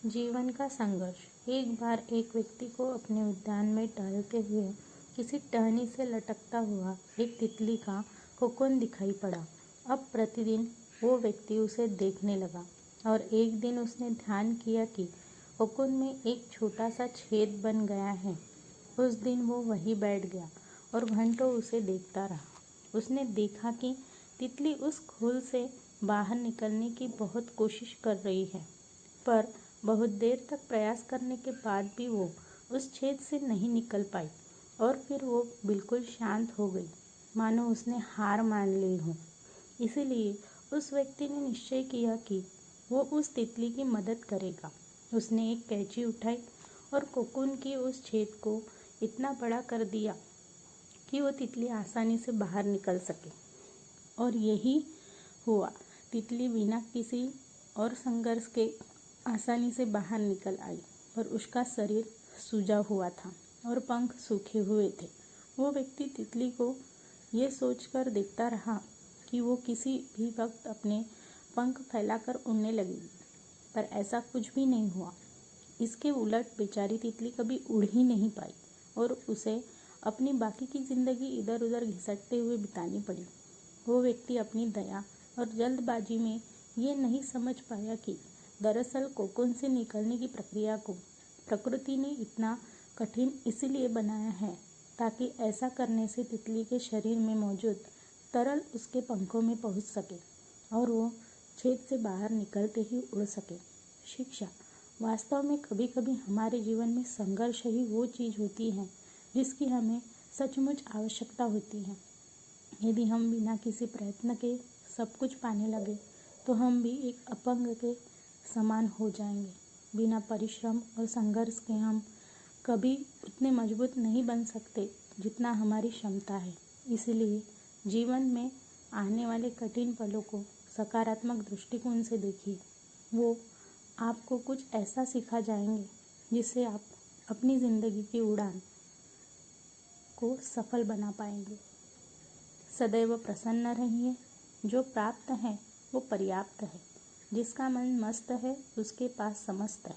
जीवन का संघर्ष। एक बार एक व्यक्ति को अपने उद्यान में टहलते हुए किसी टहनी से लटकता हुआ एक तितली का कोकून दिखाई पड़ा। अब प्रतिदिन वो व्यक्ति उसे देखने लगा और एक दिन उसने ध्यान किया कि कोकून में एक छोटा सा छेद बन गया है। उस दिन वो वहीं बैठ गया और घंटों उसे देखता रहा। उसने देखा कि तितली उस खोल से बाहर निकलने की बहुत कोशिश कर रही है, पर बहुत देर तक प्रयास करने के बाद भी वो उस छेद से नहीं निकल पाई और फिर वो बिल्कुल शांत हो गई, मानो उसने हार मान ली हो। इसीलिए उस व्यक्ति ने निश्चय किया कि वो उस तितली की मदद करेगा। उसने एक कैंची उठाई और कोकून की उस छेद को इतना बड़ा कर दिया कि वो तितली आसानी से बाहर निकल सके। और यही हुआ। तितली बिना किसी और संघर्ष के आसानी से बाहर निकल आई और उसका शरीर सूजा हुआ था और पंख सूखे हुए थे। वो व्यक्ति तितली को ये सोचकर देखता रहा कि वो किसी भी वक्त अपने पंख फैलाकर उड़ने लगेगी, पर ऐसा कुछ भी नहीं हुआ। इसके उलट बेचारी तितली कभी उड़ ही नहीं पाई और उसे अपनी बाकी की ज़िंदगी इधर उधर घिसटते हुए बितानी पड़ी। वो व्यक्ति अपनी दया और जल्दबाजी में ये नहीं समझ पाया कि दरअसल कोकून से निकलने की प्रक्रिया को प्रकृति ने इतना कठिन इसलिए बनाया है ताकि ऐसा करने से तितली के शरीर में मौजूद तरल उसके पंखों में पहुंच सके और वो छेद से बाहर निकलते ही उड़ सके। शिक्षा। वास्तव में कभी कभी हमारे जीवन में संघर्ष ही वो चीज़ होती है जिसकी हमें सचमुच आवश्यकता होती है। यदि हम बिना किसी प्रयत्न के सब कुछ पाने लगे तो हम भी एक अपंग के समान हो जाएंगे। बिना परिश्रम और संघर्ष के हम कभी उतने मजबूत नहीं बन सकते जितना हमारी क्षमता है। इसलिए जीवन में आने वाले कठिन पलों को सकारात्मक दृष्टिकोण से देखिए। वो आपको कुछ ऐसा सिखा जाएंगे जिससे आप अपनी ज़िंदगी की उड़ान को सफल बना पाएंगे। सदैव प्रसन्न रहिए। जो प्राप्त है वो पर्याप्त है। जिसका मन मस्त है उसके पास समस्त है।